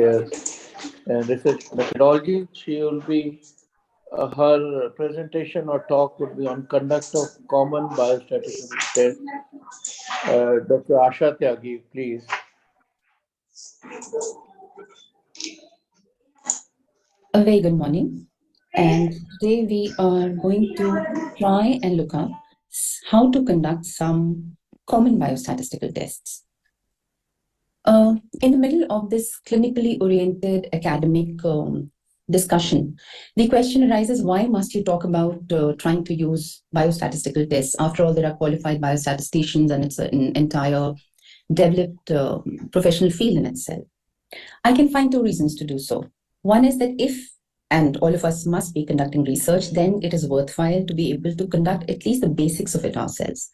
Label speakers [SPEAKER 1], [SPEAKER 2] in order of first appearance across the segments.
[SPEAKER 1] Yes, and research methodology. She will be her presentation or talk would be on conduct of common biostatistical tests. Dr. Asha Tyagi, please.
[SPEAKER 2] A very good morning. And today we are going to try and look up how to conduct some common biostatistical tests. In the middle of this clinically oriented academic discussion, the question arises, why must you talk about trying to use biostatistical tests? After all, there are qualified biostatisticians and it's an entire developed professional field in itself. I can find two reasons to do so. One is that if, and all of us must be conducting research, then it is worthwhile to be able to conduct at least the basics of it ourselves.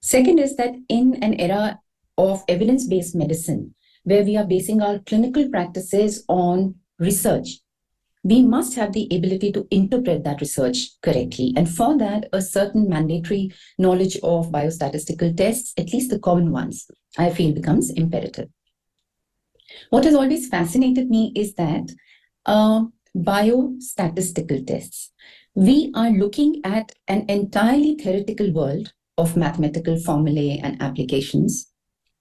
[SPEAKER 2] Second is that in an era of evidence-based medicine, where we are basing our clinical practices on research, we must have the ability to interpret that research correctly. And for that, a certain mandatory knowledge of biostatistical tests, at least the common ones, I feel becomes imperative. What has always fascinated me is that biostatistical tests, we are looking at an entirely theoretical world of mathematical formulae and applications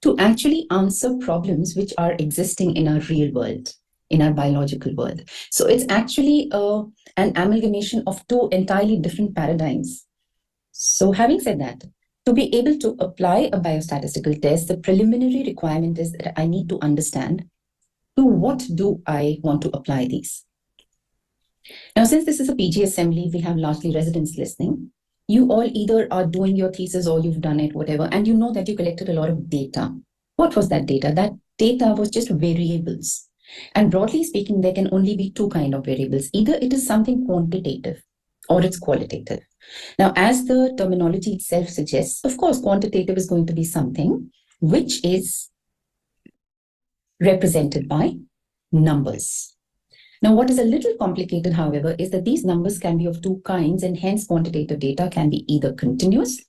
[SPEAKER 2] to actually answer problems which are existing in our real world, in our biological world. So it's actually an amalgamation of two entirely different paradigms. So having said that, to be able to apply a biostatistical test, the preliminary requirement is that I need to understand to what do I want to apply these. Now, since this is a PG assembly, we have largely residents listening. You all either are doing your thesis or you've done it, whatever, and you know that you collected a lot of data. What was that data? That data was just variables. And broadly speaking, there can only be two kinds of variables. Either it is something quantitative or it's qualitative. Now, as the terminology itself suggests, of course, quantitative is going to be something which is represented by numbers. Now, what is a little complicated, however, is that these numbers can be of two kinds, and hence quantitative data can be either continuous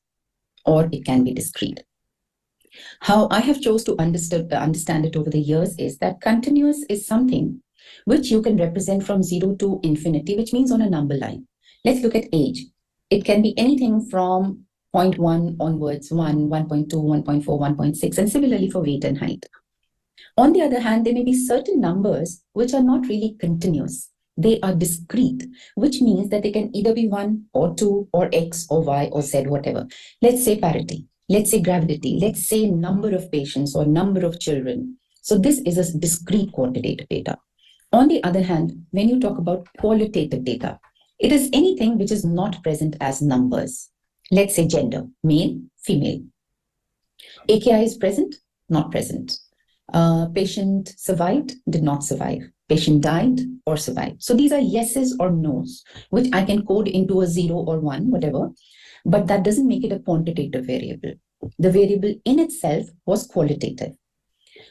[SPEAKER 2] or it can be discrete. How I have chose to understand it over the years is that continuous is something which you can represent from 0 to infinity, which means on a number line. Let's look at age. It can be anything from 0.1 onwards, 1, 1.2, 1.4, 1.6, and similarly for weight and height. On the other hand, there may be certain numbers which are not really continuous. They are discrete, which means that they can either be 1 or 2 or X or Y or Z, whatever. Let's say parity, let's say gravidity, let's say number of patients or number of children. So this is a discrete quantitative data. On the other hand, when you talk about qualitative data, it is anything which is not present as numbers. Let's say gender, male, female. AKI is present, not present. Patient survived, did not survive. Patient died or survived. So these are yeses or nos, which I can code into a 0 or 1, whatever, but that doesn't make it a quantitative variable. The variable in itself was qualitative.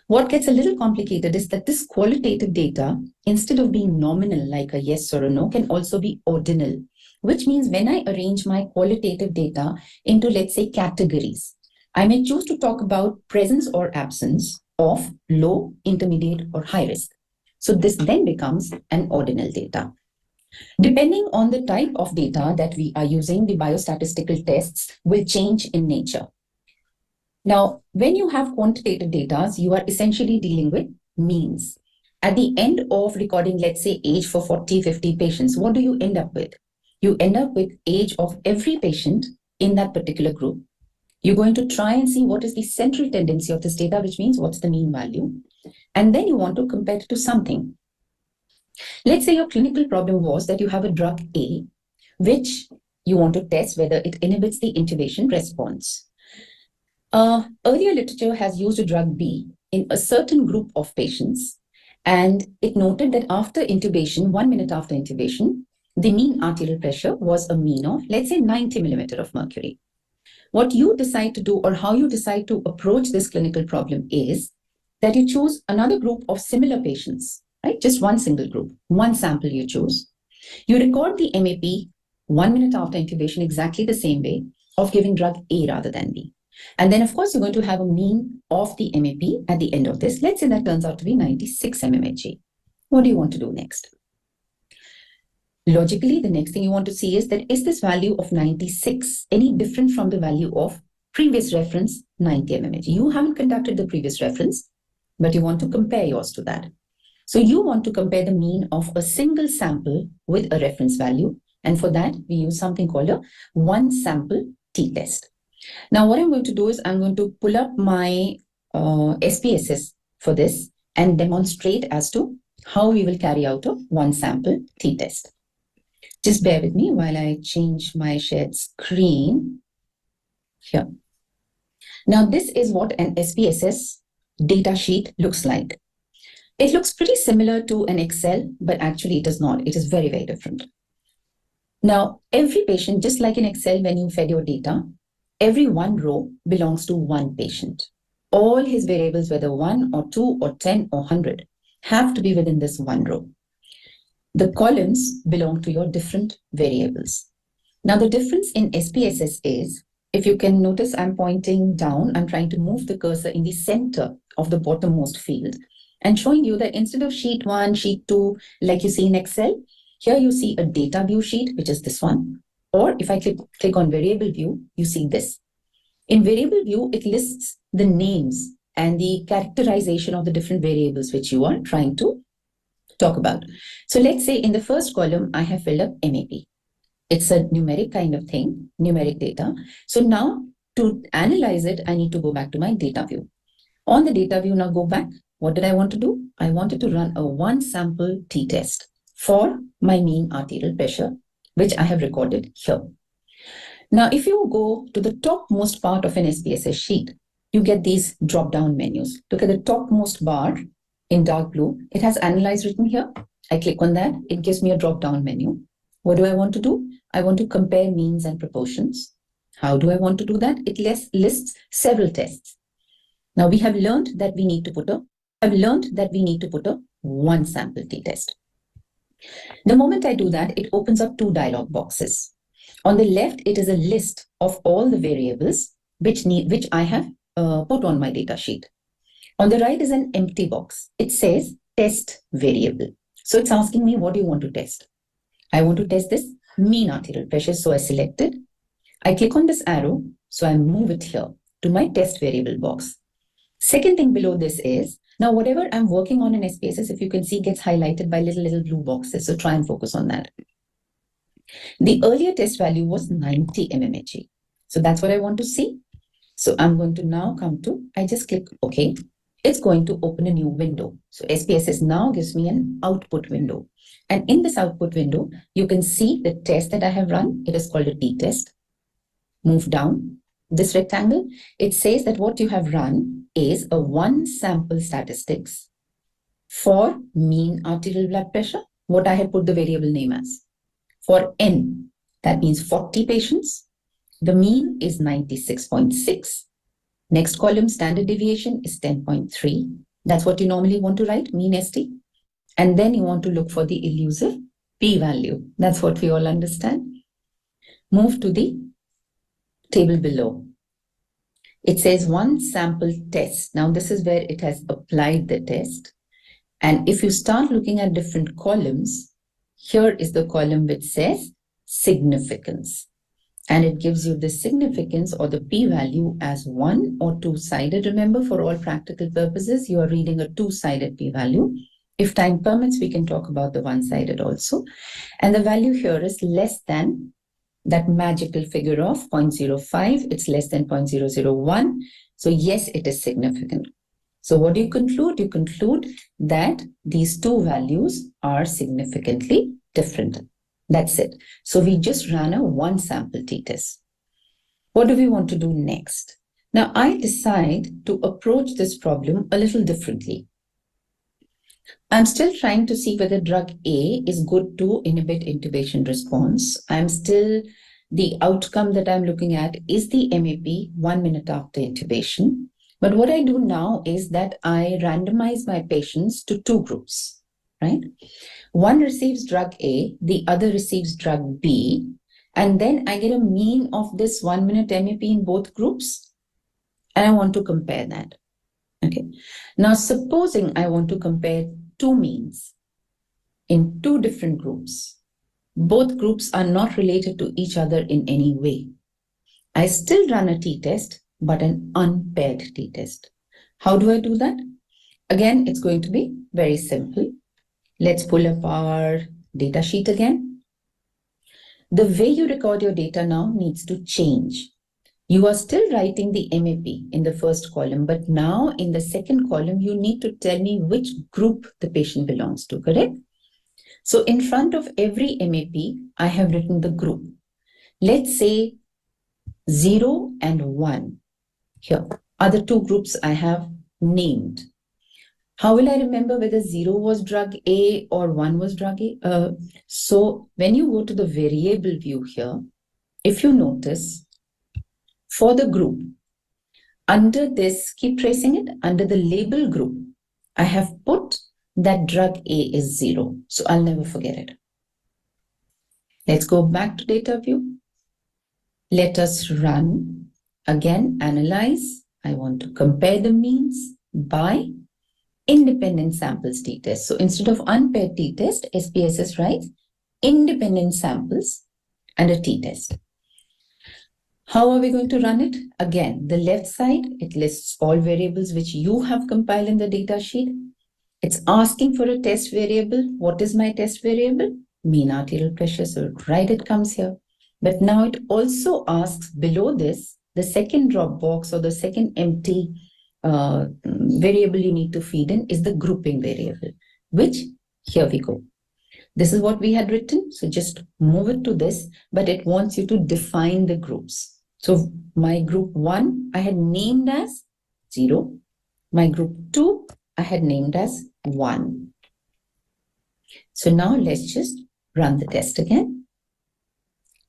[SPEAKER 2] What gets a little complicated is that this qualitative data, instead of being nominal like a yes or a no, can also be ordinal, which means when I arrange my qualitative data into, let's say, categories, I may choose to talk about presence or absence of low, intermediate, or high risk. So this then becomes an ordinal data. Depending on the type of data that we are using, the biostatistical tests will change in nature. Now, when you have quantitative data, you are essentially dealing with means. At the end of recording, let's say, age for 40, 50 patients, what do you end up with? You end up with age of every patient in that particular group. You're going to try and see what is the central tendency of this data, which means what's the mean value. And then you want to compare it to something. Let's say your clinical problem was that you have a drug A, which you want to test whether it inhibits the intubation response. Earlier literature has used a drug B in a certain group of patients, and it noted that after intubation, 1 minute after intubation, the mean arterial pressure was a mean of, let's say, 90 millimeter of mercury. What you decide to do or how you decide to approach this clinical problem is that you choose another group of similar patients, right? Just one single group, one sample you choose. You record the MAP 1 minute after intubation exactly the same way of giving drug A rather than B. And then, of course, you're going to have a mean of the MAP at the end of this. Let's say that turns out to be 96 mmHg. What do you want to do next? Logically, the next thing you want to see is that is this value of 96 any different from the value of previous reference 90 mmHg? You haven't conducted the previous reference, but you want to compare yours to that. So you want to compare the mean of a single sample with a reference value. And for that, we use something called a one sample t-test. Now, what I'm going to do is I'm going to pull up my SPSS for this and demonstrate as to how we will carry out a one sample t-test. Just bear with me while I change my shared screen here. Now, this is what an SPSS data sheet looks like. It looks pretty similar to an Excel, but actually it is not. It is very, very different. Now, every patient, just like in Excel, when you fed your data, every one row belongs to one patient. All his variables, whether 1 or 2 or 10 or 100, have to be within this one row. The columns belong to your different variables. Now, the difference in SPSS is, if you can notice, I'm pointing down. I'm trying to move the cursor in the center of the bottommost field and showing you that instead of sheet 1, sheet 2, like you see in Excel, here you see a data view sheet, which is this one. Or if I click on variable view, you see this. In variable view, it lists the names and the characterization of the different variables which you are trying to talk about. So let's say in the first column, I have filled up MAP. It's a numeric kind of thing, numeric data. So now to analyze it, I need to go back to my data view. On the data view, now go back. What did I want to do? I wanted to run a one sample t-test for my mean arterial pressure, which I have recorded here. Now, if you go to the topmost part of an SPSS sheet, you get these drop-down menus. Look at the topmost bar in dark blue. It has analyze written here. I click on that. It gives me a drop-down menu. What do I want to do? I want to compare means and proportions. How do I want to do that? It lists several tests. Now, we have learned that we need to put a one sample t-test. The moment I do that, it opens up two dialog boxes. On the left, it is a list of all the variables which I have put on my data sheet. On the right is an empty box. It says test variable. So it's asking me, what do you want to test? I want to test this mean arterial pressure. So I select it. I click on this arrow. So I move it here to my test variable box. Second thing below this is, now whatever I'm working on in SPSS, if you can see, gets highlighted by little blue boxes. So try and focus on that. The earlier test value was 90 mmHg. So that's what I want to see. So I'm going to now come to, I just click OK. It's going to open a new window. So SPSS now gives me an output window. And in this output window, you can see the test that I have run. It is called a t-test. Move down this rectangle. It says that what you have run is a one sample statistics for mean arterial blood pressure, what I have put the variable name as. For N, that means 40 patients. The mean is 96.6. Next column, standard deviation is 10.3. That's what you normally want to write, mean ST. And then you want to look for the elusive p-value. That's what we all understand. Move to the table below. It says one sample test. Now this is where it has applied the test. And if you start looking at different columns, here is the column which says significance. And it gives you the significance or the p-value as one or two-sided. Remember, for all practical purposes, you are reading a two-sided p-value. If time permits, we can talk about the one-sided also. And the value here is less than that magical figure of 0.05. It's less than 0.001. So yes, it is significant. So what do you conclude? You conclude that these two values are significantly different. That's it. So we just ran a one sample t-test. What do we want to do next? Now I decide to approach this problem a little differently. I'm still trying to see whether drug A is good to inhibit intubation response. The outcome that I'm looking at is the MAP 1 minute after intubation. But what I do now is that I randomize my patients to two groups, right? One receives drug A, the other receives drug B, and then I get a mean of this 1 minute MAP in both groups. and I want to compare that. Okay. Now, supposing I want to compare two means in two different groups. Both groups are not related to each other in any way. I still run a t-test, but an unpaired t-test. How do I do that? Again, it's going to be very simple. Let's pull up our data sheet again. The way you record your data now needs to change. You are still writing the MAP in the first column, but now in the second column, you need to tell me which group the patient belongs to, correct? So in front of every MAP, I have written the group. Let's say 0 and 1 here are the two groups I have named. How will I remember whether 0 was drug A or 1 was drug A? So when you go to the variable view here, if you notice, for the group, under this, keep tracing it, under the label group, I have put that drug A is 0. So I'll never forget it. Let's go back to data view. Let us run. Again, analyze. I want to compare the means by independent samples t-test. So instead of unpaired t-test, SPSS writes independent samples and a t-test. How are we going to run it? Again, the left side, it lists all variables which you have compiled in the data sheet. It's asking for a test variable. What is my test variable? Mean arterial pressure. So right, it comes here. But now it also asks below this, the second drop box or the second empty variable you need to feed in is the grouping variable, which here we go. This is what we had written. So just move it to this, but it wants you to define the groups. So my group 1, I had named as 0. My group 2, I had named as 1. So now let's just run the test again.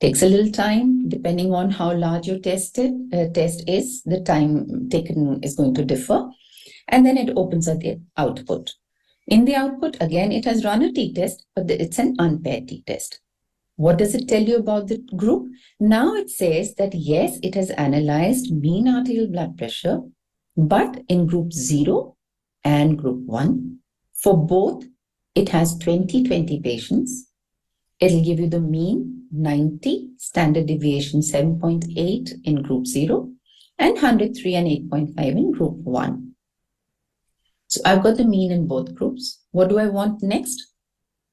[SPEAKER 2] Takes a little time, depending on how large your test is, the time taken is going to differ. And then it opens up the output. In the output, again, it has run a t-test, but it's an unpaired t-test. What does it tell you about the group? Now it says that yes, it has analyzed mean arterial blood pressure, but in group 0 and group 1, for both, it has 20 patients. It'll give you the mean 90, standard deviation 7.8 in group 0, and 103 and 8.5 in group 1. So I've got the mean in both groups. What do I want next?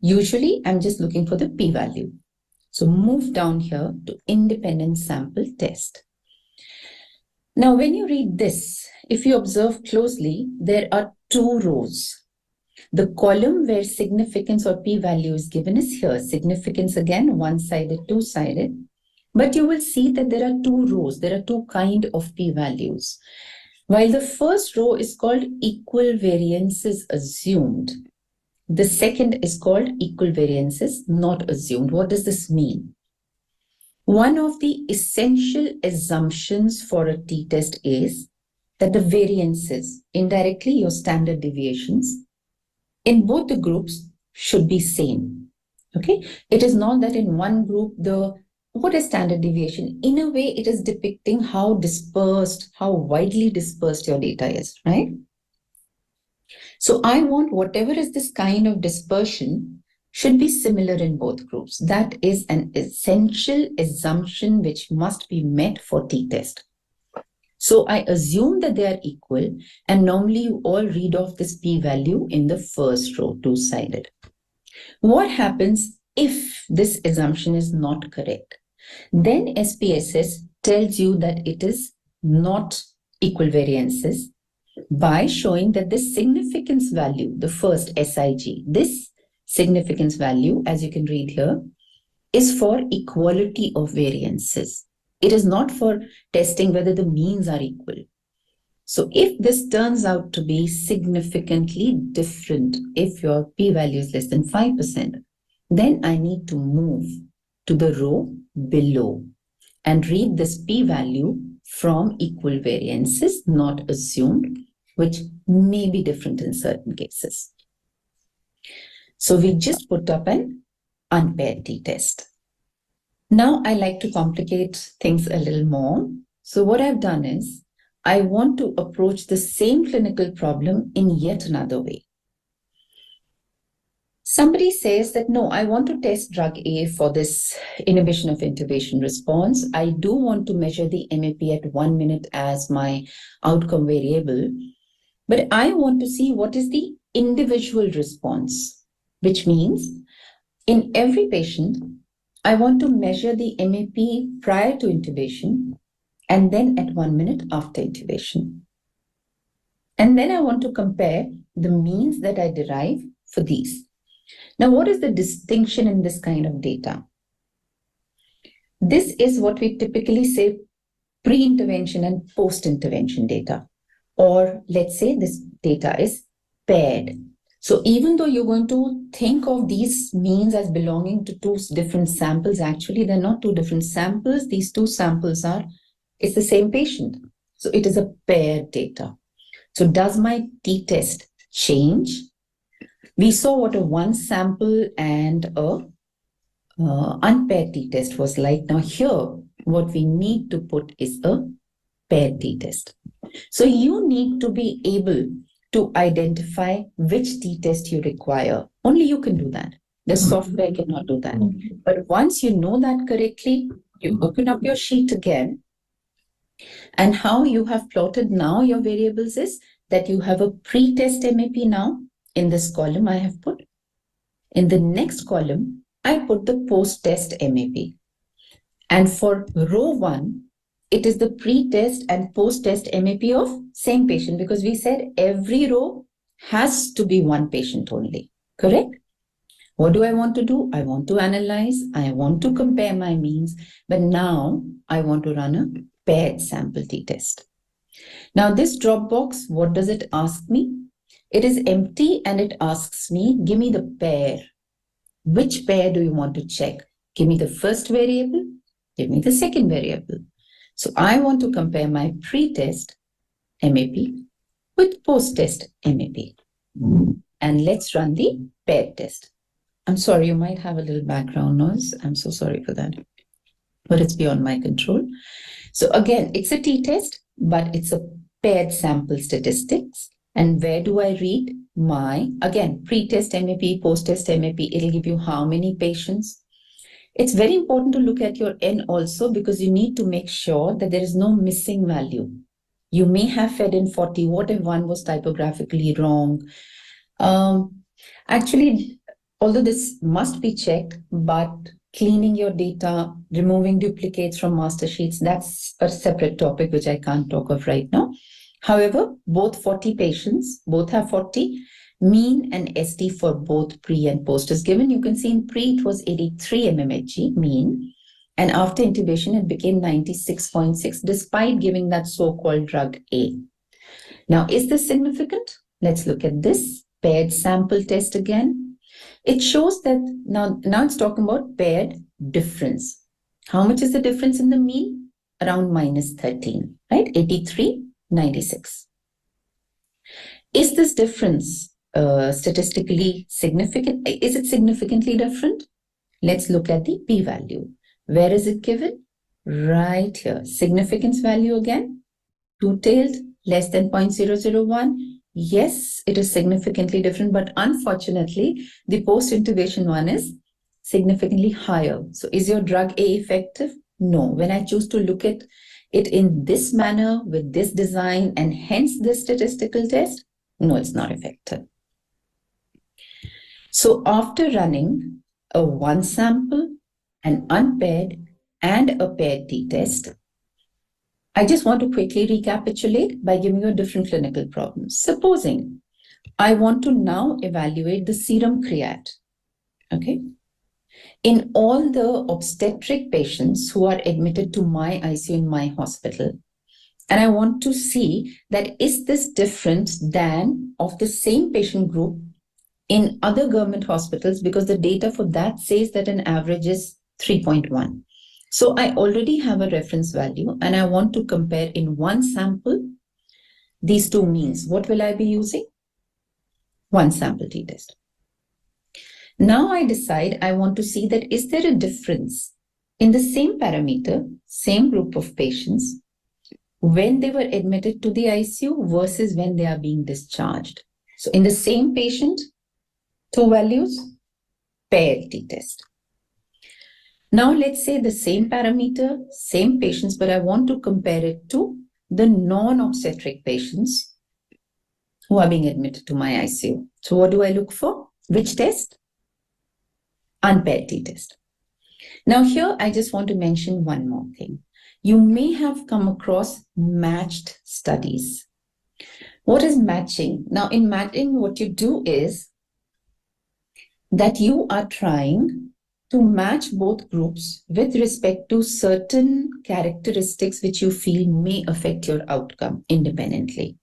[SPEAKER 2] Usually, I'm just looking for the p-value. So move down here to independent sample test. Now, when you read this, if you observe closely, there are two rows. The column where significance or p-value is given is here. Significance again, one-sided, two-sided. But you will see that there are two rows. There are two kinds of p-values. While the first row is called equal variances assumed, the second is called equal variances not assumed. What does this mean? One of the essential assumptions for a t-test is that the variances, indirectly your standard deviations, in both the groups should be same. Okay? It is not that in one group, what is standard deviation? In a way, it is depicting how dispersed, how widely dispersed your data is, right? So I want whatever is this kind of dispersion should be similar in both groups. That is an essential assumption which must be met for t-test. So I assume that they are equal, and normally you all read off this p-value in the first row, two-sided. What happens if this assumption is not correct? Then SPSS tells you that it is not equal variances by showing that the significance value, the first SIG, this significance value, as you can read here, is for equality of variances. It is not for testing whether the means are equal. So if this turns out to be significantly different, if your p-value is less than 5%, then I need to move to the row below and read this p-value from equal variances not assumed, which may be different in certain cases. So we just put up an unpaired t-test. Now I like to complicate things a little more. So what I've done is I want to approach the same clinical problem in yet another way. Somebody says that, no, I want to test drug A for this inhibition of intubation response. I do want to measure the MAP at 1 minute as my outcome variable, but I want to see what is the individual response, which means in every patient, I want to measure the MAP prior to intubation and then at 1 minute after intubation. And then I want to compare the means that I derive for these. Now, what is the distinction in this kind of data? This is what we typically say pre-intervention and post-intervention data. Or let's say this data is paired. So even though you're going to think of these means as belonging to two different samples, actually they're not two different samples. These two samples it's the same patient. So it is a paired data. So does my t-test change? We saw what a one sample and a unpaired t-test was like. Now here, what we need to put is a paired t-test. So you need to be able to identify which t-test you require. Only you can do that. The software cannot do that. But once you know that correctly, you open up your sheet again. And how you have plotted now your variables is that you have a pre-test MAP now. In this column, I have put. In the next column, I put the post-test MAP. And for row 1, it is the pre-test and post-test MAP of same patient, because we said every row has to be one patient only, correct? What do I want to do? I want to analyze, I want to compare my means, but now I want to run a paired sample t-test. Now this drop box, what does it ask me? It is empty and it asks me, give me the pair. Which pair do you want to check? Give me the first variable, give me the second variable. So I want to compare my pre-test MAP with post-test MAP. And let's run the paired test. I'm sorry, you might have a little background noise. I'm so sorry for that, but it's beyond my control. So again, it's a t-test, but it's a paired sample statistics. And where do I read my, again, pre-test MAP, post-test MAP, it'll give you how many patients. It's very important to look at your N also, because you need to make sure that there is no missing value. You may have fed in 40. What if one was typographically wrong? Actually, although this must be checked, but cleaning your data, removing duplicates from master sheets, that's a separate topic which I can't talk of right now. However, both 40 patients, both have 40. Mean and ST for both pre and post is given. You can see in pre it was 83 mmHg mean, and after intubation it became 96.6 despite giving that so-called drug A. Now, is this significant? Let's look at this paired sample test again. It shows that now it's talking about paired difference. How much is the difference in the mean? Around minus 13, right? 83, 96. Is this difference statistically significant? Is it significantly different? Let's look at the p-value. Where is it given? Right here. Significance value again. Two-tailed, less than 0.001. Yes, it is significantly different, but unfortunately, the post-intubation one is significantly higher. So is your drug A effective? No. When I choose to look at it in this manner, with this design, and hence this statistical test, no, it's not effective. So after running a one sample, an unpaired, and a paired t-test, I just want to quickly recapitulate by giving you a different clinical problem. Supposing I want to now evaluate the serum creat, okay? In all the obstetric patients who are admitted to my ICU in my hospital, and I want to see that is this different than of the same patient group in other government hospitals, because the data for that says that an average is 3.1. So I already have a reference value and I want to compare in one sample these two means. What will I be using? One sample t-test. Now I decide I want to see that is there a difference in the same parameter, same group of patients, when they were admitted to the ICU versus when they are being discharged. So in the same patient, two values, pair t-test. Now let's say the same parameter, same patients, but I want to compare it to the non-obstetric patients who are being admitted to my ICU. So what do I look for? Which test? Unpaired t-test. Now here, I just want to mention one more thing. You may have come across matched studies. What is matching? Now in matching, what you do is that you are trying to match both groups with respect to certain characteristics which you feel may affect your outcome independently.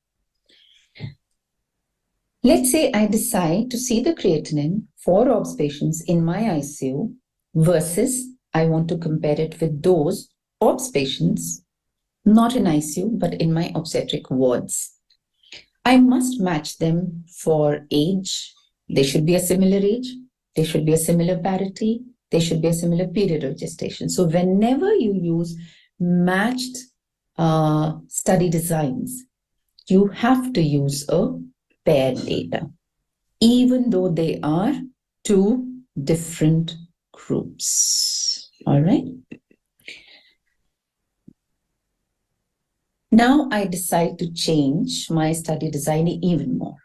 [SPEAKER 2] Let's say I decide to see the creatinine for OBS patients in my ICU versus I want to compare it with those OBS patients not in ICU but in my obstetric wards. I must match them for age. They should be a similar age. They should be a similar parity. They should be a similar period of gestation. So whenever you use matched study designs, you have to use a paired data, even though they are two different groups. All right. Now I decide to change my study design even more.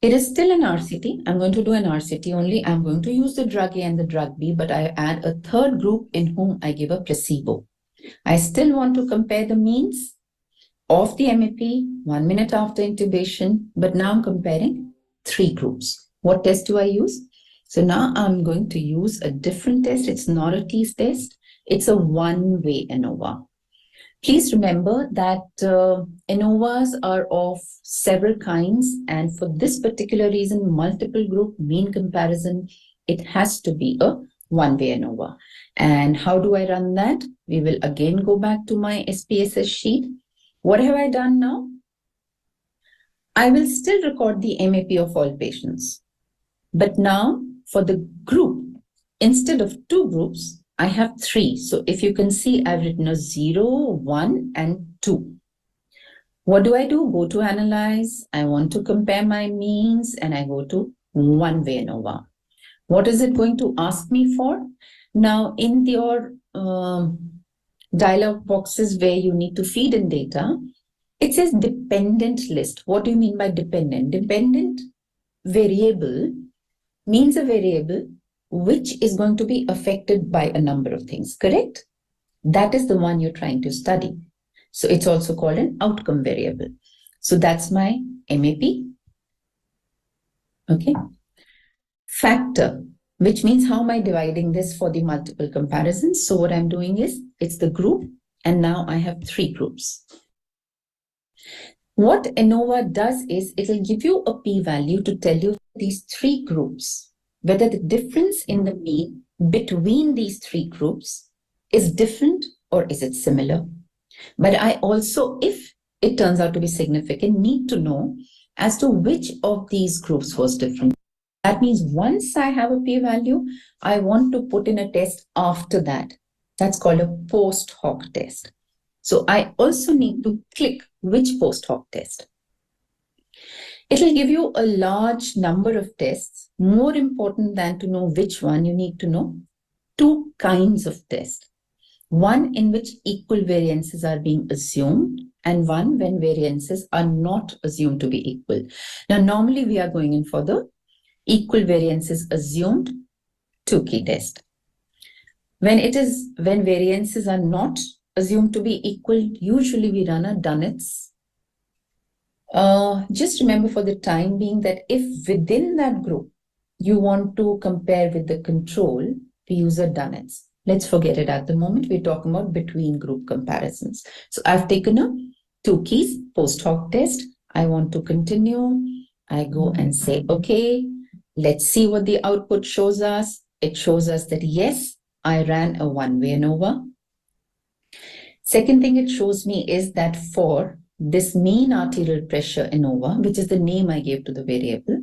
[SPEAKER 2] It is still an RCT. I'm going to do an RCT only. I'm going to use the drug A and the drug B, but I add a third group in whom I give a placebo. I still want to compare the means of the MAP 1 minute after intubation, but now I'm comparing three groups. What test do I use? So now I'm going to use a different test. It's not a t-test. It's a one-way ANOVA. Please remember that ANOVAs are of several kinds, and for this particular reason, multiple group mean comparison, it has to be a one-way ANOVA. And how do I run that? We will again go back to my SPSS sheet. What have I done now? I will still record the MAP of all patients. But now for the group, instead of two groups, I have three. So if you can see, I've written a 0, 1, and 2. What do? Go to analyze. I want to compare my means, and I go to one-way ANOVA. What is it going to ask me for? Now, in your dialog boxes where you need to feed in data, it says dependent list. What do you mean by dependent? Dependent variable means a variable which is going to be affected by a number of things, correct? That is the one you're trying to study. So it's also called an outcome variable. So that's my MAP. Okay. Factor, which means how am I dividing this for the multiple comparisons? So what I'm doing is, it's the group, and now I have three groups. What ANOVA does is, it will give you a p-value to tell you these three groups, whether the difference in the mean between these three groups is different or is it similar. But I also, if it turns out to be significant, need to know as to which of these groups was different. That means once I have a p-value, I want to put in a test after that. That's called a post hoc test. So I also need to click which post hoc test. It will give you a large number of tests. More important than to know which one, you need to know two kinds of tests. One in which equal variances are being assumed, and one when variances are not assumed to be equal. Now, normally we are going in for the equal variances assumed two-key test. When variances are not assumed to be equal, usually we run a Dunnett's. Just remember for the time being that if within that group you want to compare with the control, we use a Dunnett's. Let's forget it at the moment. We're talking about between group comparisons. So I've taken a two keys post hoc test. I want to continue. I go and say, okay, let's see what the output shows us. It shows us that yes, I ran a one-way ANOVA. Second thing it shows me is that for this mean arterial pressure ANOVA, which is the name I gave to the variable,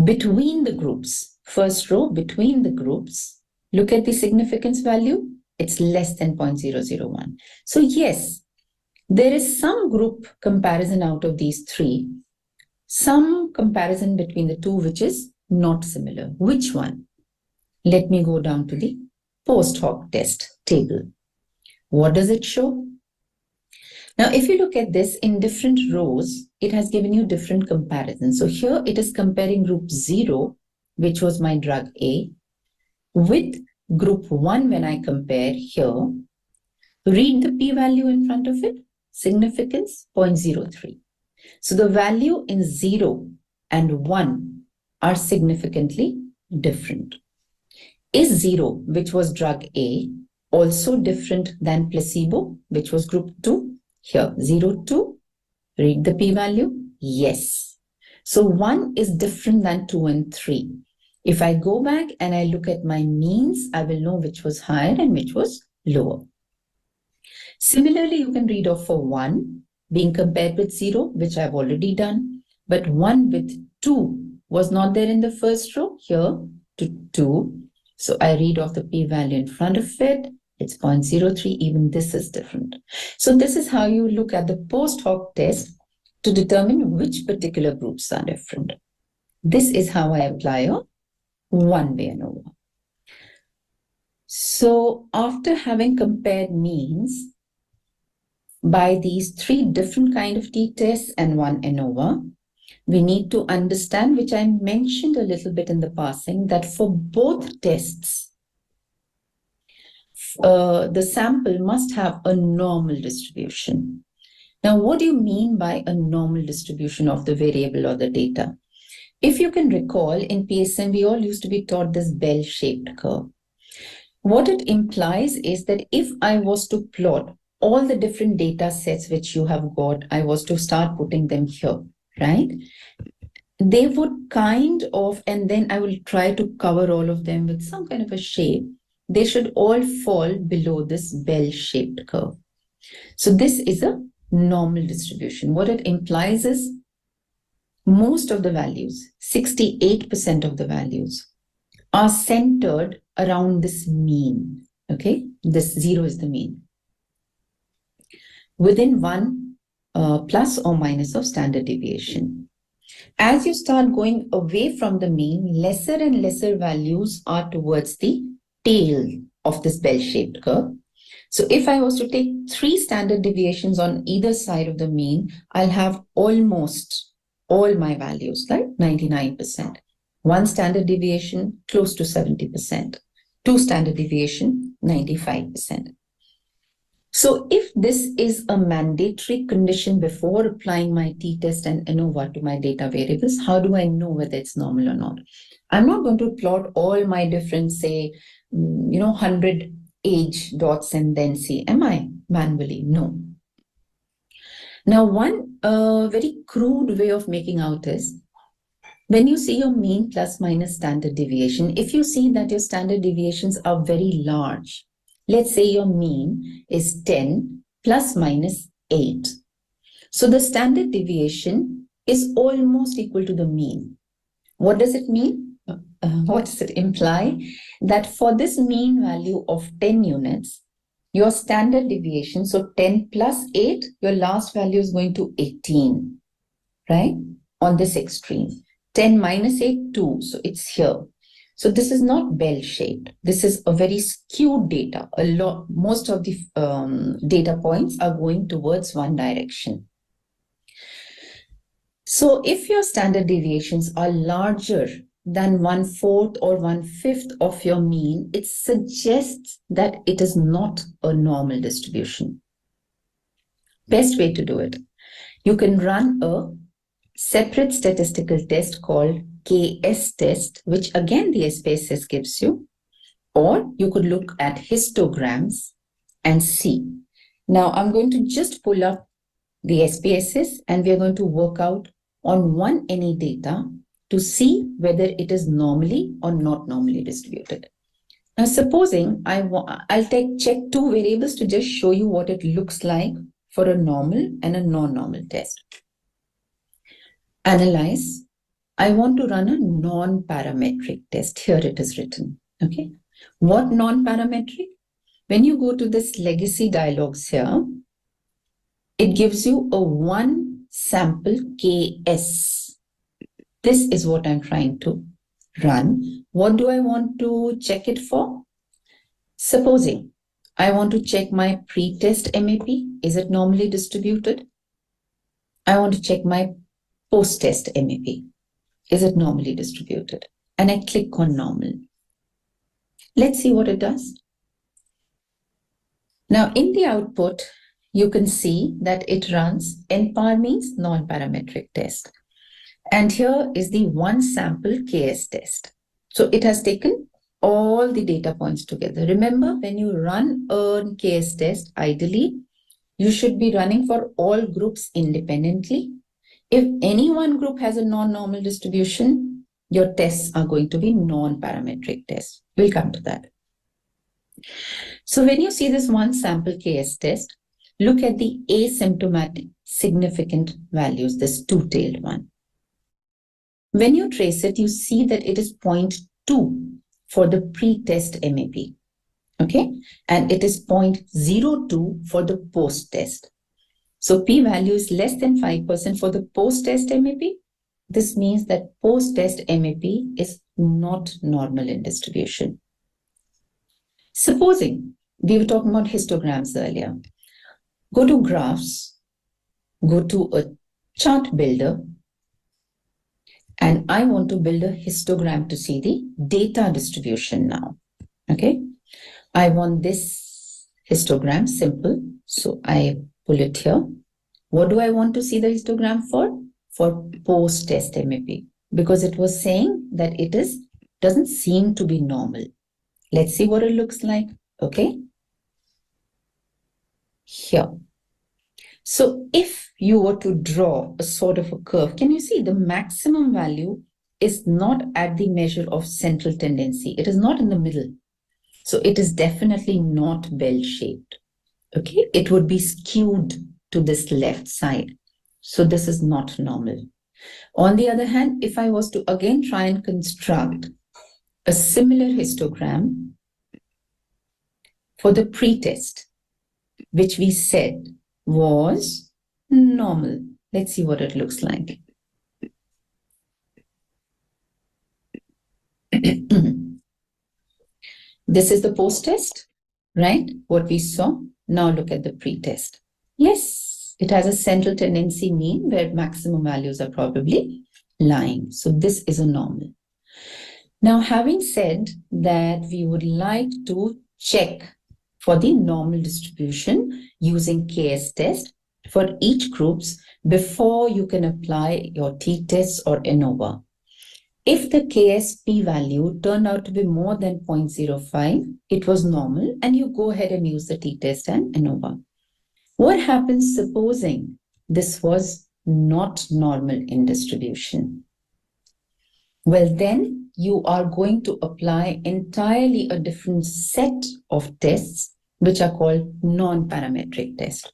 [SPEAKER 2] between the groups, first row, between the groups, look at the significance value, it's less than 0.001. So yes, There is some group comparison out of these three, some comparison between the two which is not similar. Which one? Let me go down to the post hoc test table. What does it show? Now, if you look at this in different rows, it has given you different comparisons. So here it is comparing group 0, which was my drug A, with group 1 when I compare here. Read the p-value in front of it. Significance 0.03. So the value in 0 and 1 are significantly different. Is 0, which was drug A, also different than placebo, which was group 2? Here, 0, 2. Read the p-value. Yes. So 1 is different than 2 and 3. If I go back and I look at my means, I will know which was higher and which was lower. Similarly, you can read off for 1 being compared with 0, which I've already done. But 1 with 2 was not there in the first row. Here to 2. So I read off the p-value in front of it. It's 0.03. Even this is different. So this is how you look at the post hoc test to determine which particular groups are different. This is how I apply a one-way ANOVA. So after having compared means by these 3 different kind of t-tests and 1 ANOVA, we need to understand, which I mentioned a little bit in the passing, that for both tests, the sample must have a normal distribution. Now, what do you mean by a normal distribution of the variable or the data? If you can recall, in PSM, we all used to be taught this bell-shaped curve. What it implies is that if I was to plot all the different data sets which you have got, I was to start putting them here, right? They would kind of, and then I will try to cover all of them with some kind of a shape. They should all fall below this bell-shaped curve. So this is a normal distribution. What it implies is most of the values, 68% of the values, are centered around this mean. Okay, this 0 is the mean. Within 1 plus or minus of standard deviation. As you start going away from the mean, lesser and lesser values are towards the tail of this bell-shaped curve. So if I was to take 3 standard deviations on either side of the mean, I'll have almost all my values, like 99%. 1 standard deviation, close to 70%. 2 standard deviation, 95%. So if this is a mandatory condition before applying my t-test and ANOVA to my data variables, how do I know whether it's normal or not? I'm not going to plot all my different, say, 100 age dots and then see, am I manually? No. Now, one very crude way of making out is, when you see your mean plus minus standard deviation, if you see that your standard deviations are very large, let's say your mean is 10 plus minus 8. So the standard deviation is almost equal to the mean. What does it mean? What does it imply? That for this mean value of 10 units, your standard deviation, so 10 plus 8, your last value is going to 18, right? On this extreme. 10 minus 8, 2, so it's here. So this is not bell-shaped. This is a very skewed data. Most of the data points are going towards one direction. So if your standard deviations are larger than 1/4 or 1/5 of your mean, it suggests that it is not a normal distribution. Best way to do it, you can run a separate statistical test called KS test, which again the SPSS gives you, or you could look at histograms and see. Now I'm going to just pull up the SPSS and we are going to work out on one any data to see whether it is normally or not normally distributed. Now supposing I'll check 2 variables to just show you what it looks like for a normal and a non-normal test. Analyze. I want to run a non-parametric test. Here it is written. Okay. What non-parametric? When you go to this legacy dialogues here, it gives you a one sample KS. This is what I'm trying to run. What do I want to check it for? Supposing I want to check my pre-test MAP. Is it normally distributed? I want to check my post-test MAP. Is it normally distributed? And I click on normal. Let's see what it does. Now in the output, you can see that it runs NPAR means non-parametric test. And here is the one sample KS test. So it has taken all the data points together. Remember, when you run a KS test, ideally, you should be running for all groups independently. If any one group has a non-normal distribution, your tests are going to be non-parametric tests. We'll come to that. So when you see this one sample KS test, look at the asymptomatic significant values, this two-tailed one. When you trace it, you see that it is 0.2 for the pre-test MAP, okay? And it is 0.02 for the post-test. So p-value is less than 5% for the post-test MAP. This means that post-test MAP is not normal in distribution. Supposing we were talking about histograms earlier. Go to graphs, go to a chart builder, and I want to build a histogram to see the data distribution now. Okay. I want this histogram simple. So I pull it here. What do I want to see the histogram for? For post-test MAP, because it was saying that it doesn't seem to be normal. Let's see what it looks like. Okay. Here. So if you were to draw a sort of a curve, can you see the maximum value is not at the measure of central tendency. It is not in the middle. So it is definitely not bell-shaped. Okay. It would be skewed to this left side. So this is not normal. On the other hand, if I was to again try and construct a similar histogram for the pre-test, which we said was normal. Let's see what it looks like. This is the post-test, right? What we saw. Now look at the pre-test. Yes, it has a central tendency mean where maximum values are probably lying. So this is a normal. Now, having said that we would like to check for the normal distribution using KS test for each groups before you can apply your t-test or ANOVA. If the KS p-value turned out to be more than 0.05, it was normal and you go ahead and use the t-test and ANOVA. What happens supposing this was not normal in distribution? Well, then you are going to apply entirely a different set of tests, which are called non-parametric tests.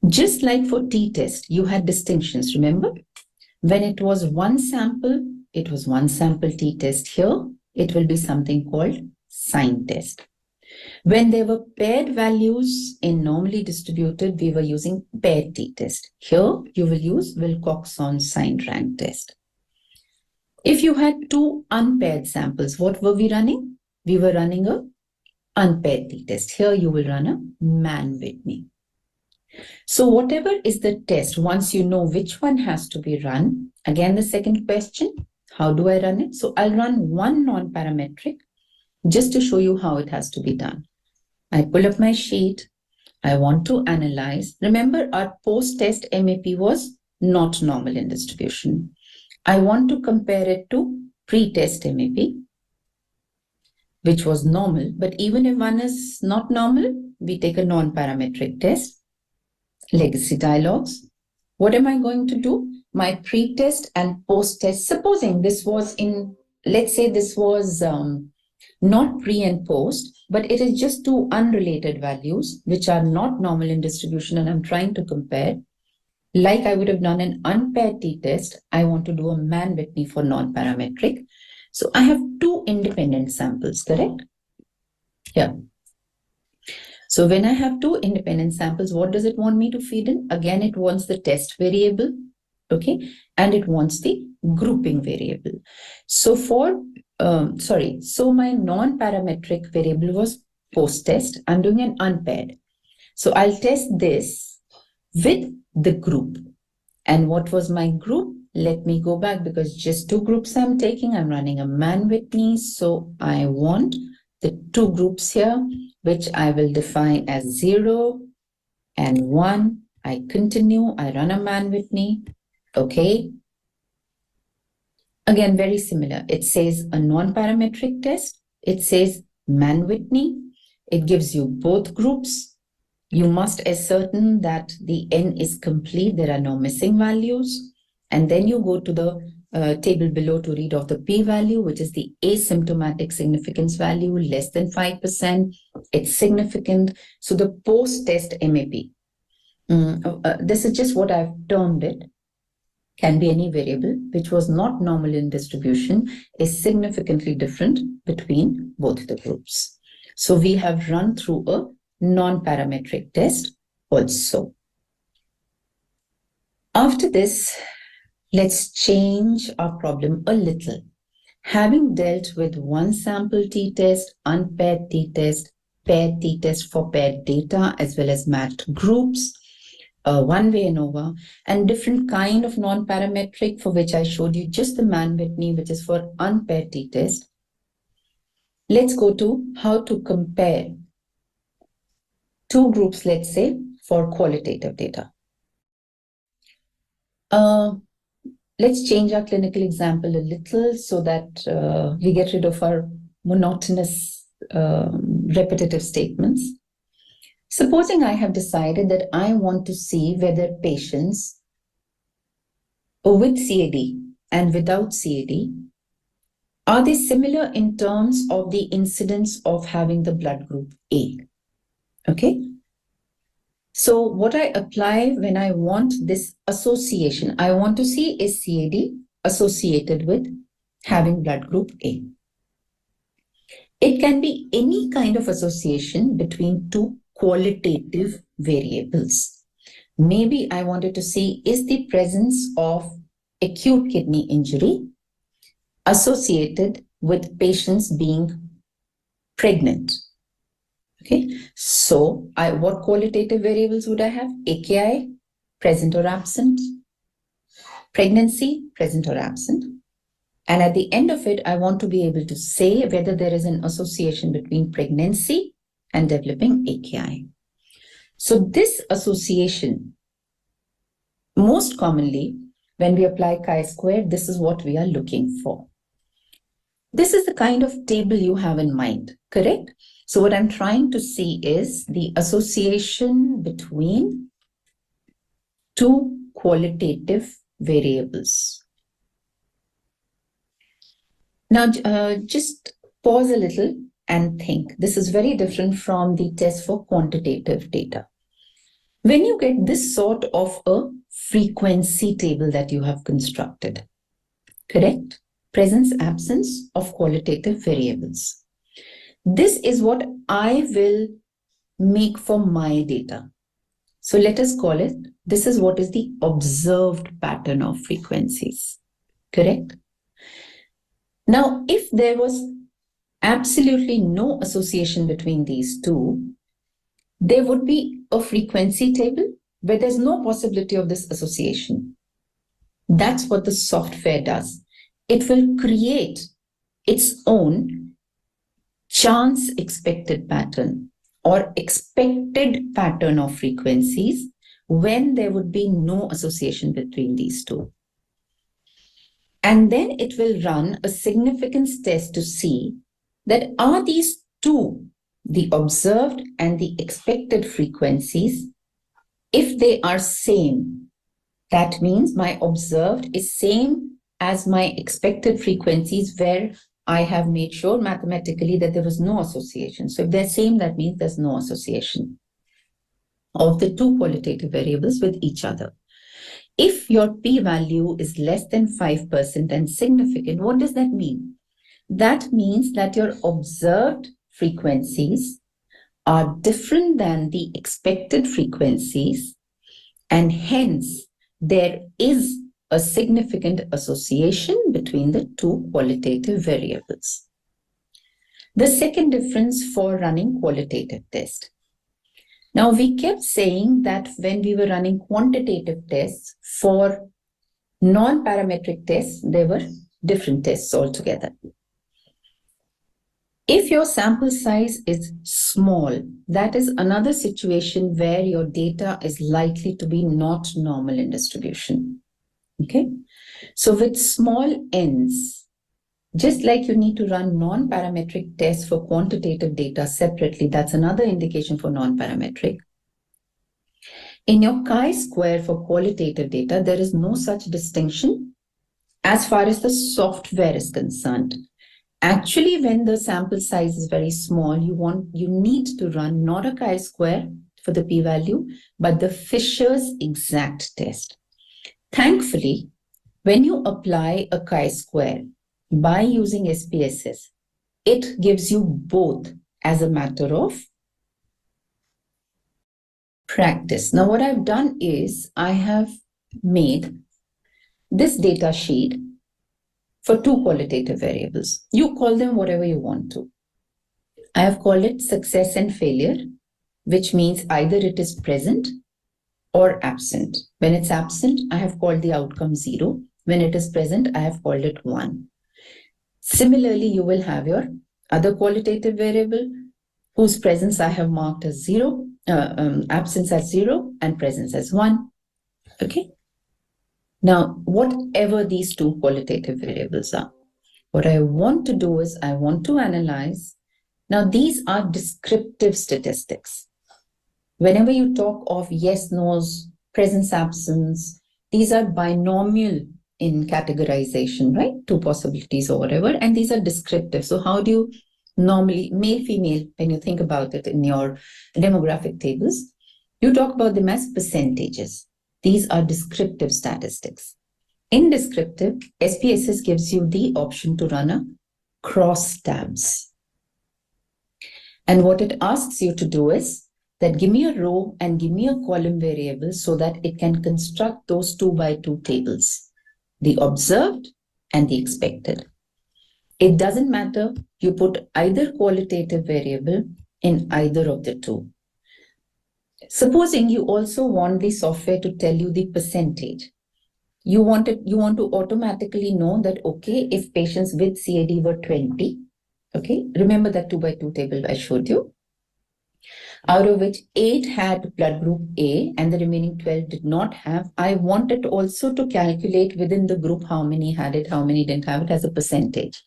[SPEAKER 2] Just like for t-test, you had distinctions, remember? When it was one sample, it was one sample t-test. Here, it will be something called sign test. When there were paired values in normally distributed, we were using paired t-test. Here, you will use Wilcoxon sign rank test. If you had two unpaired samples, what were we running? We were running a unpaired t-test. Here you will run a man-Whitney. So whatever is the test, once you know which one has to be run, again the second question, how do I run it? So I'll run one non-parametric just to show you how it has to be done. I pull up my sheet. I want to analyze. Remember, our post-test MAP was not normal in distribution. I want to compare it to pre-test MAP, which was normal. But even if one is not normal, we take a non-parametric test. Legacy dialogues. What am I going to do? My pre-test and post-test. Supposing this was in, let's say this was not pre and post, but it is just two unrelated values, which are not normal in distribution, and I'm trying to compare. Like I would have done an unpaired t-test, I want to do a man-Whitney for non-parametric. So I have two independent samples, correct? Yeah. So when I have two independent samples, what does it want me to feed in? Again, it wants the test variable, okay, and it wants the grouping variable. So so my non-parametric variable was post-test. I'm doing an unpaired. So I'll test this with the group. And what was my group? Let me go back because just two groups I'm taking. I'm running a man-Whitney. So I want the two groups here, which I will define as 0 and 1. I continue. I run a man-Whitney. Okay. Again, very similar. It says a non-parametric test. It says man-Whitney. It gives you both groups. You must ascertain that the N is complete. There are no missing values. And then you go to the table below to read off the p-value, which is the asymptomatic significance value, less than 5%. It's significant. So the post-test MAP, this is just what I've termed it, can be any variable which was not normal in distribution, is significantly different between both the groups. So we have run through a non-parametric test also. After this, let's change our problem a little. Having dealt with one sample t-test, unpaired t-test, paired t-test for paired data, as well as matched groups, one-way ANOVA, and different kind of non-parametric for which I showed you just the man-Whitney, which is for unpaired t-test. Let's go to how to compare two groups, let's say, for qualitative data. Let's change our clinical example a little so that we get rid of our monotonous, repetitive statements. Supposing I have decided that I want to see whether patients with CAD and without CAD, are they similar in terms of the incidence of having the blood group A? Okay. So what I apply when I want this association, I want to see is CAD associated with having blood group A. It can be any kind of association between two qualitative variables. Maybe I wanted to see is the presence of acute kidney injury associated with patients being pregnant. Okay, so what qualitative variables would I have? AKI, present or absent, pregnancy, present or absent. And at the end of it, I want to be able to say whether there is an association between pregnancy and developing AKI. So this association, most commonly, when we apply chi-squared, this is what we are looking for. This is the kind of table you have in mind, correct? So what I'm trying to see is the association between two qualitative variables. Now, just pause a little and think. This is very different from the test for quantitative data. When you get this sort of a frequency table that you have constructed, correct? Presence, absence of qualitative variables. This is what I will make for my data. So let us call it, this is what is the observed pattern of frequencies, correct? Now, if there was absolutely no association between these two, there would be a frequency table where there's no possibility of this association. That's what the software does. It will create its own chance expected pattern or expected pattern of frequencies when there would be no association between these two. And then it will run a significance test to see that are these two, the observed and the expected frequencies, if they are same, that means my observed is same as my expected frequencies where I have made sure mathematically that there was no association. So if they're same, that means there's no association of the two qualitative variables with each other. If your p-value is less than 5% and significant, what does that mean? That means that your observed frequencies are different than the expected frequencies, and hence there is a significant association between the two qualitative variables. The second difference for running qualitative tests. Now, we kept saying that when we were running quantitative tests, for non-parametric tests, there were different tests altogether. If your sample size is small, that is another situation where your data is likely to be not normal in distribution. Okay? So with small n's, just like you need to run non-parametric tests for quantitative data separately, that's another indication for non-parametric. In your chi-square for qualitative data, there is no such distinction as far as the software is concerned. Actually, when the sample size is very small, you need to run not a chi-square for the p-value, but the Fisher's exact test. Thankfully, when you apply a chi-square by using SPSS, it gives you both as a matter of practice. Now, what I've done is I have made this data sheet for two qualitative variables. You call them whatever you want to. I have called it success and failure, which means either it is present or absent. When it's absent, I have called the outcome 0. When it is present, I have called it 1. Similarly, you will have your other qualitative variable whose presence I have marked as 0, absence as 0 and presence as 1. Okay. Now, whatever these two qualitative variables are, what I want to do is I want to analyze. Now, these are descriptive statistics. Whenever you talk of yes, no's, presence, absence, these are binomial in categorization, right? Two possibilities or whatever, and these are descriptive. So how do you normally, male, female, when you think about it in your demographic tables, you talk about them as percentages. These are descriptive statistics. In descriptive, SPSS gives you the option to run a cross tabs. And what it asks you to do is that give me a row and give me a column variable so that it can construct those 2 by 2 tables, the observed and the expected. It doesn't matter, you put either qualitative variable in either of the two. Supposing you also want the software to tell you the percentage. You want to automatically know that, okay, if patients with CAD were 20, okay, remember that 2 by 2 table I showed you, out of which 8 had blood group A and the remaining 12 did not have. I wanted also to calculate within the group how many had it, how many didn't have it as a percentage,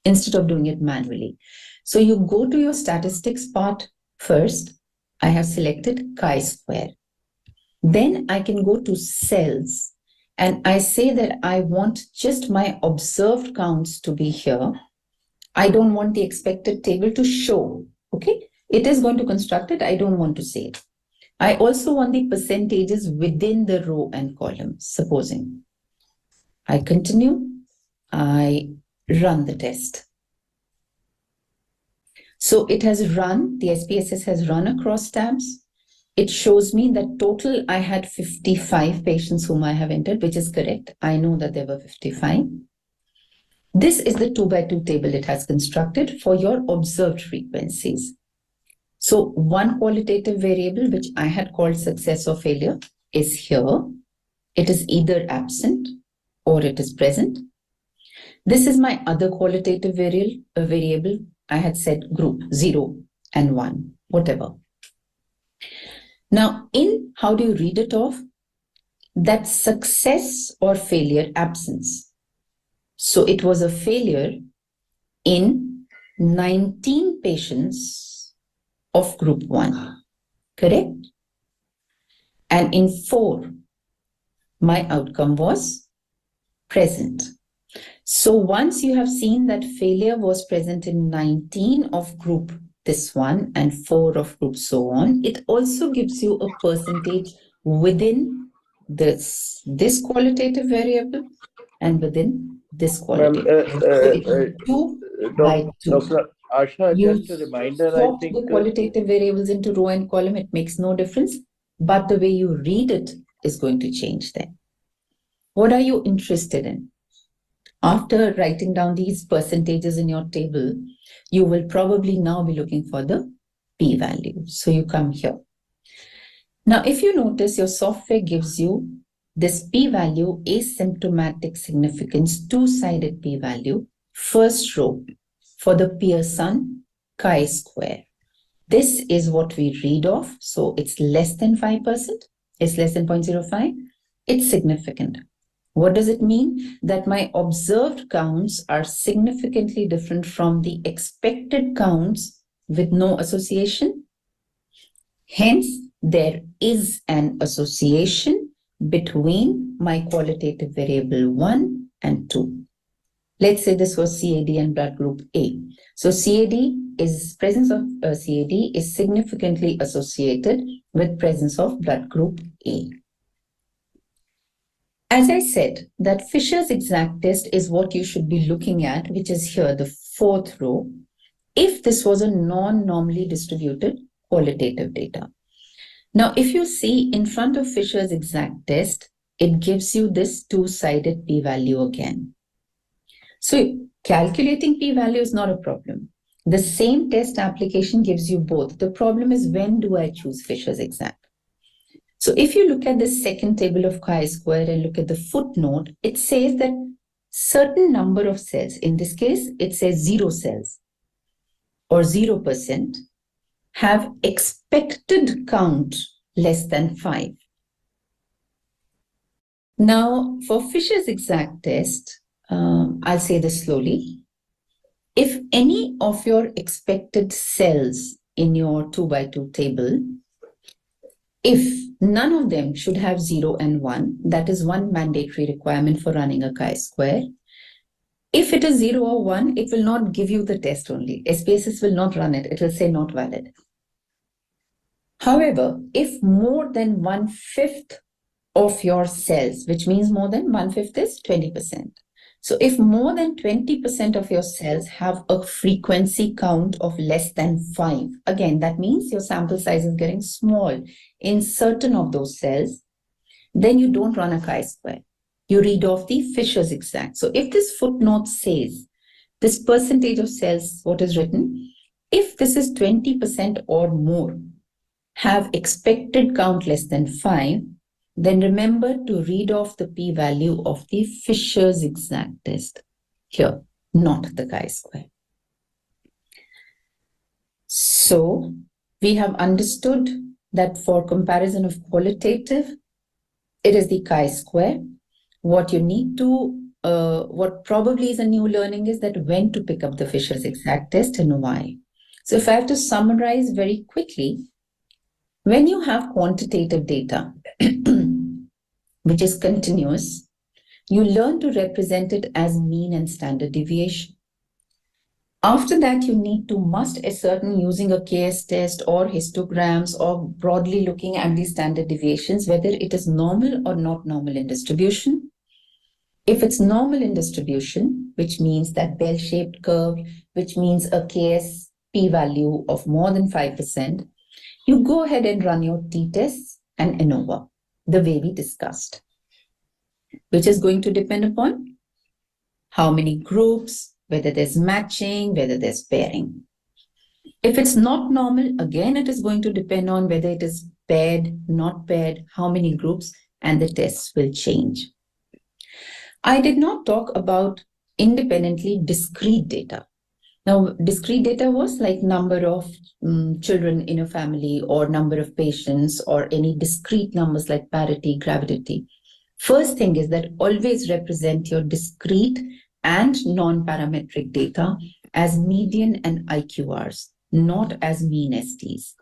[SPEAKER 2] instead of doing it manually. So you go to your statistics part first. I have selected chi-square. Then I can go to cells and I say that I want just my observed counts to be here. I don't want the expected table to show, okay? It is going to construct it. I don't want to say it. I also want the percentages within the row and column, supposing. I continue. I run the test. So it has run, the SPSS has run across tabs. It shows me that total I had 55 patients whom I have entered, which is correct. I know that there were 55. This is the 2 by 2 table it has constructed for your observed frequencies. So one qualitative variable, which I had called success or failure, is here. It is either absent or it is present. This is my other qualitative variable. I had said group 0 and 1, whatever. Now, in how do you read it off? That success or failure absence. So it was a failure in 19 patients of group 1, correct? And in 4, my outcome was present. So once you have seen that failure was present in 19 of group this one and 4 of group so on, it also gives you a percentage within this qualitative variable and within this qualitative. So it is 2 by 2.
[SPEAKER 1] Asha,
[SPEAKER 2] You
[SPEAKER 1] just a reminder, I
[SPEAKER 2] swap
[SPEAKER 1] think.
[SPEAKER 2] the qualitative variables into row and column, it makes no difference, but the way you read it is going to change then. What are you interested in? After writing down these percentages in your table, you will probably now be looking for the p-value. So you come here. Now, if you notice, your software gives you this p-value, asymptomatic significance, two-sided p-value, first row for the Pearson chi-square. This is what we read off. So it's less than 5%. It's less than 0.05. It's significant. What does it mean? That my observed counts are significantly different from the expected counts with no association. Hence, there is an association between my qualitative variable 1 and 2. Let's say this was CAD and blood group A. So presence of CAD is significantly associated with presence of blood group A. As I said, that Fisher's exact test is what you should be looking at, which is here, the fourth row, if this was a non-normally distributed qualitative data. Now, if you see in front of Fisher's exact test, it gives you this two-sided p-value again. So calculating p-value is not a problem. The same test application gives you both. The problem is, when do I choose Fisher's exact? So if you look at the second table of chi-square and look at the footnote, it says that certain number of cells, in this case, it says 0 cells or 0%, have expected count less than 5. Now, for Fisher's exact test, I'll say this slowly. If any of your expected cells in your 2 by 2 table, if none of them should have 0 and 1, that is one mandatory requirement for running a chi-square. If it is 0 or 1, it will not give you the test only. SPSS will not run it. It will say not valid. However, if more than 1/5 of your cells, which means more than 1/5 is 20%. So if more than 20% of your cells have a frequency count of less than 5, again, that means your sample size is getting small in certain of those cells, then you don't run a chi-square. You read off the Fisher's exact. So if this footnote says this percentage of cells, what is written, if this is 20% or more, have expected count less than 5, then remember to read off the p-value of the Fisher's exact test here, not the chi-square. So we have understood that for comparison of qualitative, it is the chi-square. What you need to, what probably is a new learning is that when to pick up the Fisher's exact test and why. So if I have to summarize very quickly, when you have quantitative data, which is continuous, you learn to represent it as mean and standard deviation. After that, you need to must ascertain using a KS test or histograms or broadly looking at the standard deviations, whether it is normal or not normal in distribution. If it's normal in distribution, which means that bell-shaped curve, which means a KS p-value of more than 5%, you go ahead and run your t-tests and ANOVA, the way we discussed, which is going to depend upon how many groups, whether there's matching, whether there's pairing. If it's not normal, again, it is going to depend on whether it is paired, not paired, how many groups, and the tests will change. I did not talk about independently discrete data. Now, discrete data was like number of children in a family or number of patients or any discrete numbers like parity, gravidity. First thing is that always represent your discrete and non-parametric data as median and IQRs, not as mean STs.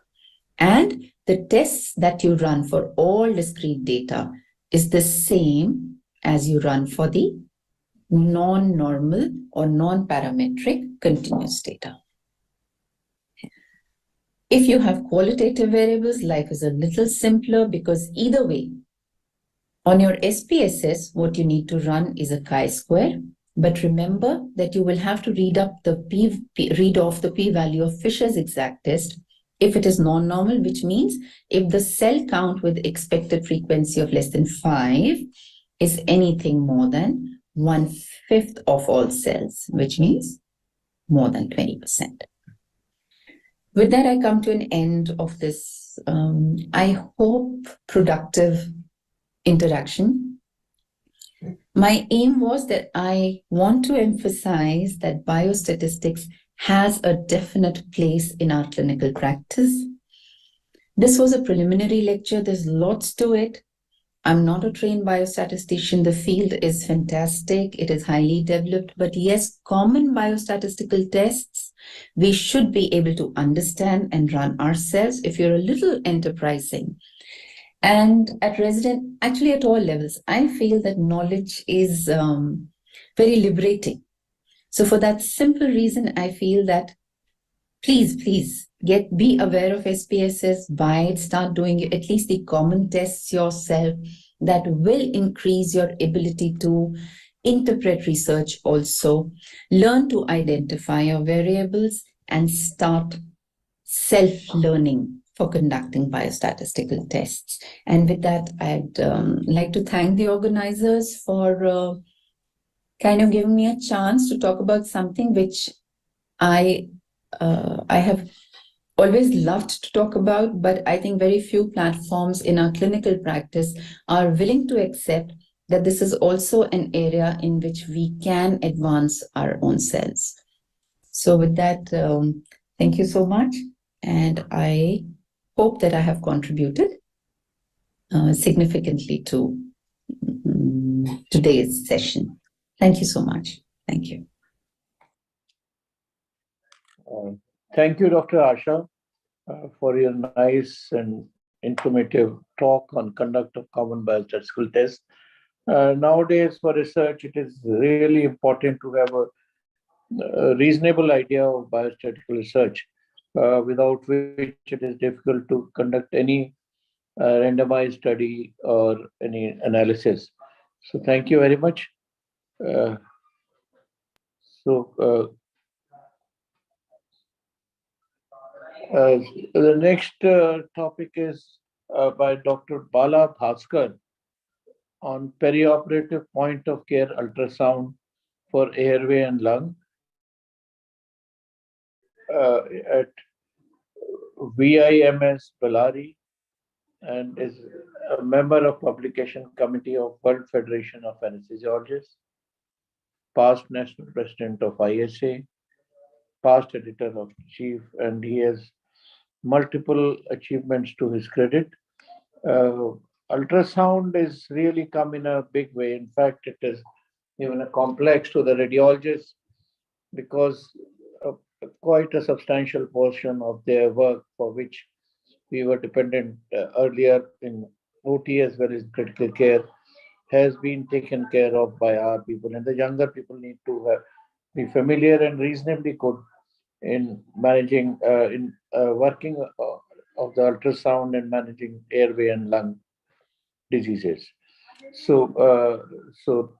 [SPEAKER 2] And the tests that you run for all discrete data is the same as you run for the non-normal or non-parametric continuous data. If you have qualitative variables, life is a little simpler because either way, on your SPSS, what you need to run is a chi-square, But remember that you will have to read off the p-value of Fisher's exact test if it is non-normal, which means if the cell count with expected frequency of less than 5 is anything more than 1/5 of all cells, which means more than 20%. With that, I come to an end of this, I hope, productive interaction. My aim was that I want to emphasize that biostatistics has a definite place in our clinical practice. This was a preliminary lecture. There's lots to it. I'm not a trained biostatistician. The field is fantastic. It is highly developed. But yes, common biostatistical tests, we should be able to understand and run ourselves if you're a little enterprising. And at resident, actually at all levels, I feel that knowledge is very liberating. So for that simple reason, I feel that please be aware of SPSS, buy it, start doing at least the common tests yourself. That will increase your ability to interpret research also, learn to identify your variables, and start self-learning for conducting biostatistical tests. And with that, I'd like to thank the organizers for kind of giving me a chance to talk about something which I have always loved to talk about, but I think very few platforms in our clinical practice are willing to accept that this is also an area in which we can advance our own selves. So with that, thank you so much. And I hope that I have contributed significantly to today's session. Thank you so much. Thank you.
[SPEAKER 1] Thank you, Dr. Asha, for your nice and informative talk on conduct of common biostatistical tests. Nowadays, for research, it is really important to have a reasonable idea of biostatistical research, without which it is difficult to conduct any randomized study or any analysis. So thank you very much. Uh, the next topic is by Dr. Bala Bhaskar on perioperative point of care ultrasound for airway and lung at VIMS Bellary, and is a member of publication committee of World Federation of Anesthesiologists, past national president of ISA, past editor of chief, and he has multiple achievements to his credit. Ultrasound is really come in a big way. In fact, it is even a complex to the radiologists because quite a substantial portion of their work for which we were dependent earlier in OT as well as critical care has been taken care of by our people. And the younger people need to be familiar and reasonably good in managing, in working of the ultrasound and managing airway and lung diseases. So